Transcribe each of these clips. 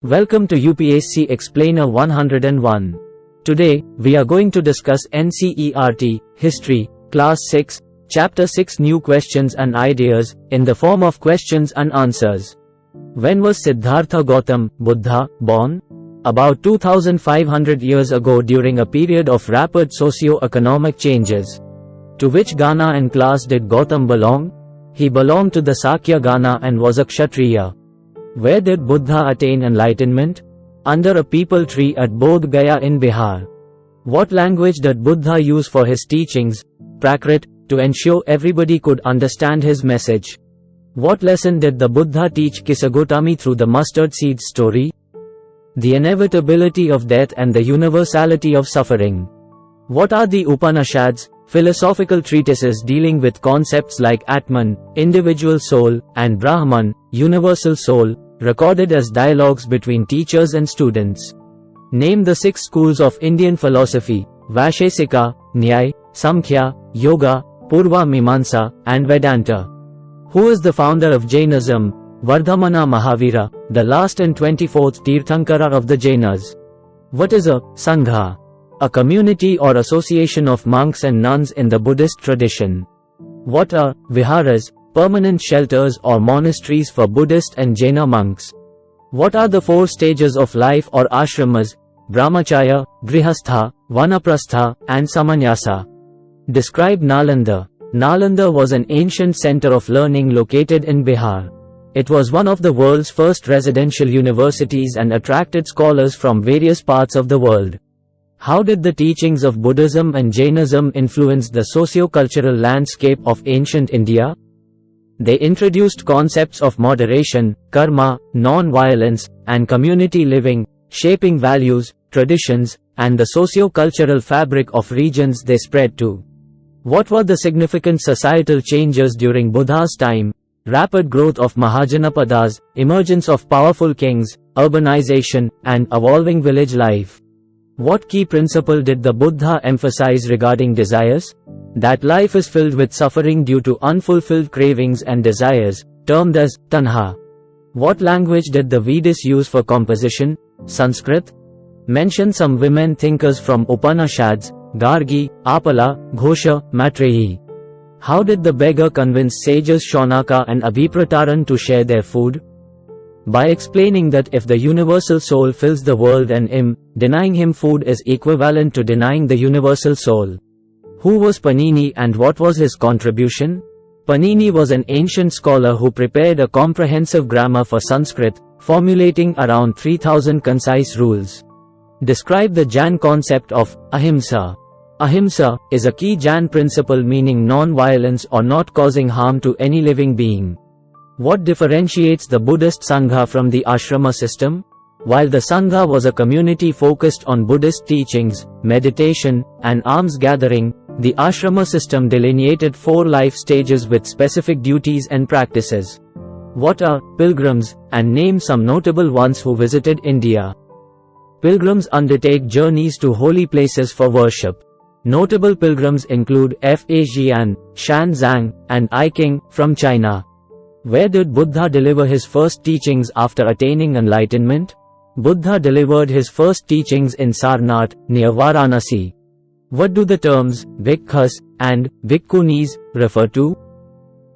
Welcome to UPSC Explainer 101. Today, we are going to discuss NCERT, History, Class 6, Chapter 6 New Questions and Ideas, in the form of questions and answers. When was Siddhartha Gautam, Buddha, born? About 2500 years ago during a period of rapid socio-economic changes. To which Ghana and class did Gautam belong? He belonged to the Sakya Ghana and was a Kshatriya. Where did Buddha attain enlightenment? Under a peepal tree at Bodh Gaya in Bihar. What language did Buddha use for his teachings, Prakrit, to ensure everybody could understand his message? What lesson did the Buddha teach Kisagotami through the mustard seed story? The inevitability of death and the universality of suffering. What are the Upanishads, philosophical treatises dealing with concepts like Atman, individual soul, and Brahman, universal soul, recorded as dialogues between teachers and students? Name the 6 schools of Indian philosophy: Vaisheshika, Nyaya, Samkhya, Yoga, Purva Mimamsa, and Vedanta. Who is the founder of Jainism? Vardhamana Mahavira, the last and 24th Tirthankara of the Jainas. What is a Sangha? A community or association of monks and nuns in the Buddhist tradition. What are Viharas? Permanent shelters or monasteries for Buddhist and Jaina monks. What are the 4 stages of life or ashramas? Brahmacharya, Grihastha, Vanaprastha, and Samanyasa. Describe Nalanda. Nalanda was an ancient center of learning located in Bihar. It was one of the world's first residential universities and attracted scholars from various parts of the world. How did the teachings of Buddhism and Jainism influence the socio-cultural landscape of ancient India? They introduced concepts of moderation, karma, non-violence, and community living, shaping values, traditions, and the socio-cultural fabric of regions they spread to. What were the significant societal changes during Buddha's time? Rapid growth of Mahajanapadas, emergence of powerful kings, urbanization, and evolving village life. What key principle did the Buddha emphasize regarding desires? That life is filled with suffering due to unfulfilled cravings and desires, termed as tanha. What language did the Vedas use for composition? Sanskrit. Mention some women thinkers from Upanishads: Gargi, Apala, Ghosha, Maitreyi. How did the beggar convince sages Shaunaka and Abhiprataran to share their food? By explaining that if the universal soul fills the world and denying him food is equivalent to denying the universal soul. Who was Panini and what was his contribution? Panini was an ancient scholar who prepared a comprehensive grammar for Sanskrit, formulating around 3000 concise rules. Describe the Jain concept of ahimsa. Ahimsa is a key Jain principle meaning non-violence or not causing harm to any living being. What differentiates the Buddhist Sangha from the ashrama system? While the Sangha was a community focused on Buddhist teachings, meditation, and alms gathering, the ashrama system delineated 4 life stages with specific duties and practices. What are pilgrims? And name some notable ones who visited India. Pilgrims undertake journeys to holy places for worship. Notable pilgrims include Fa Jian, Shan Zhang, and I King, from China. Where did Buddha deliver his first teachings after attaining enlightenment? Buddha delivered his first teachings in Sarnath, near Varanasi. What do the terms bhikkhus and bhikkhunis refer to?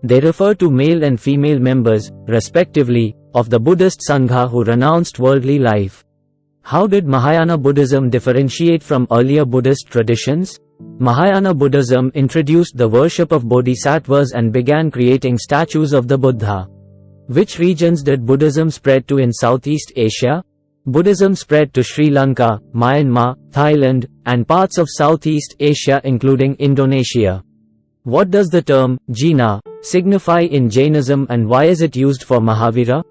They refer to male and female members, respectively, of the Buddhist Sangha who renounced worldly life. How did Mahayana Buddhism differentiate from earlier Buddhist traditions? Mahayana Buddhism introduced the worship of bodhisattvas and began creating statues of the Buddha. Which regions did Buddhism spread to in Southeast Asia? Buddhism spread to Sri Lanka, Myanmar, Thailand, and parts of Southeast Asia including Indonesia. What does the term Jina signify in Jainism and why is it used for Mahavira?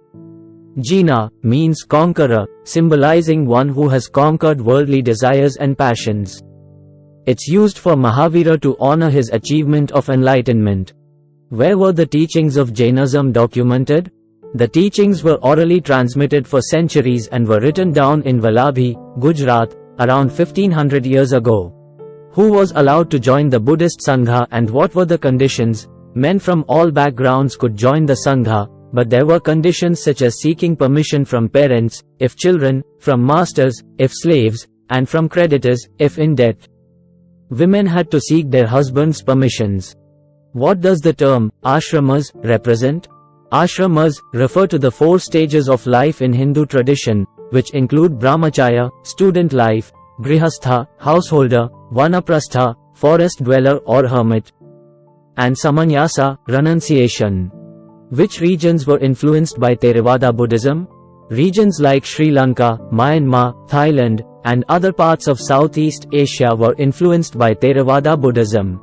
Jina means conqueror, symbolizing one who has conquered worldly desires and passions. It's used for Mahavira to honor his achievement of enlightenment. Where were the teachings of Jainism documented? The teachings were orally transmitted for centuries and were written down in Vallabhi, Gujarat, around 1500 years ago. Who was allowed to join the Buddhist Sangha and what were the conditions? Men from all backgrounds could join the Sangha, but there were conditions such as seeking permission from parents, if children, from masters, if slaves, and from creditors, if in debt. Women had to seek their husbands' permissions. What does the term ashramas represent? Ashramas refer to the 4 stages of life in Hindu tradition, which include brahmacharya, student life, grihastha, householder, vanaprastha, forest dweller or hermit, and samanyasa, renunciation. Which regions were influenced by Theravada Buddhism? Regions like Sri Lanka, Myanmar, Thailand, and other parts of Southeast Asia were influenced by Theravada Buddhism.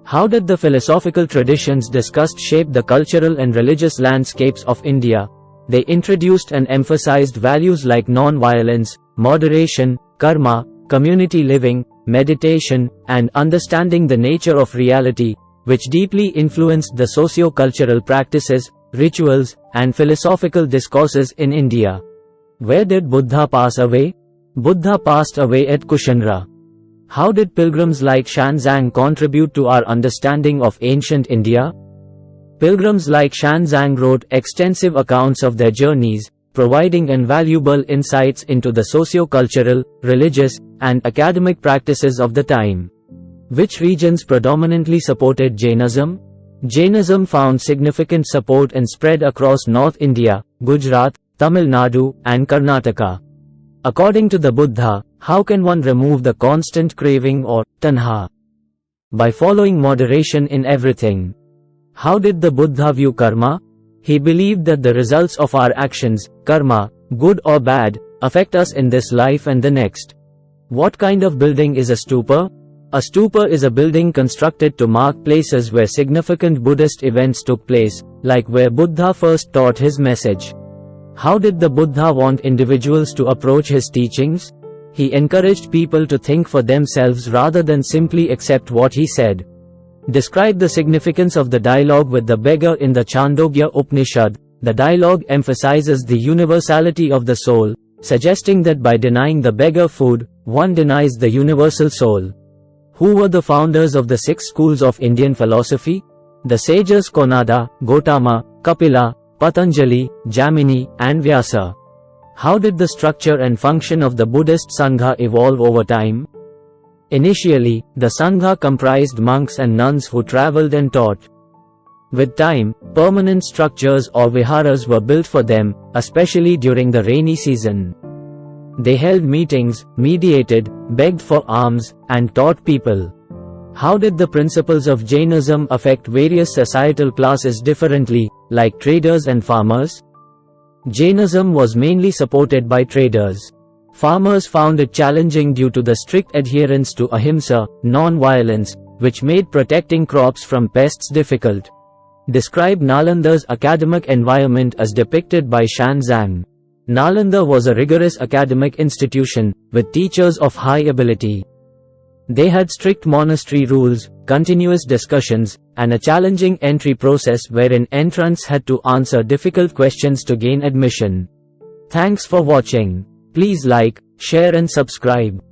How did the philosophical traditions discussed shape the cultural and religious landscapes of India? They introduced and emphasized values like non-violence, moderation, karma, community living, meditation, and understanding the nature of reality, which deeply influenced the socio-cultural practices, rituals, and philosophical discourses in India. Where did Buddha pass away? Buddha passed away at Kushanra. How did pilgrims like Shanzang contribute to our understanding of ancient India? Pilgrims like Shanzang wrote extensive accounts of their journeys, providing invaluable insights into the socio-cultural, religious, and academic practices of the time. Which regions predominantly supported Jainism? Jainism found significant support and spread across North India, Gujarat, Tamil Nadu, and Karnataka. According to the Buddha, how can one remove the constant craving or tanha? By following moderation in everything. How did the Buddha view karma? He believed that the results of our actions, karma, good or bad, affect us in this life and the next. What kind of building is a stupa? A stupa is a building constructed to mark places where significant Buddhist events took place, like where Buddha first taught his message. How did the Buddha want individuals to approach his teachings? He encouraged people to think for themselves rather than simply accept what he said. Describe the significance of the dialogue with the beggar in the Chandogya Upanishad. The dialogue emphasizes the universality of the soul, suggesting that by denying the beggar food, one denies the universal soul. Who were the founders of the 6 schools of Indian philosophy? The sages Konada, Gotama, Kapila, Patanjali, Jamini, and Vyasa. How did the structure and function of the Buddhist Sangha evolve over time? Initially, the Sangha comprised monks and nuns who traveled and taught. With time, permanent structures or viharas were built for them, especially during the rainy season. They held meetings, mediated, begged for alms, and taught people. How did the principles of Jainism affect various societal classes differently, like traders and farmers? Jainism was mainly supported by traders. Farmers found it challenging due to the strict adherence to ahimsa, non-violence, which made protecting crops from pests difficult. Describe Nalanda's academic environment as depicted by Shanzang. Nalanda was a rigorous academic institution, with teachers of high ability. They had strict monastery rules, continuous discussions, and a challenging entry process wherein entrants had to answer difficult questions to gain admission. Thanks for watching. Please like, share and subscribe.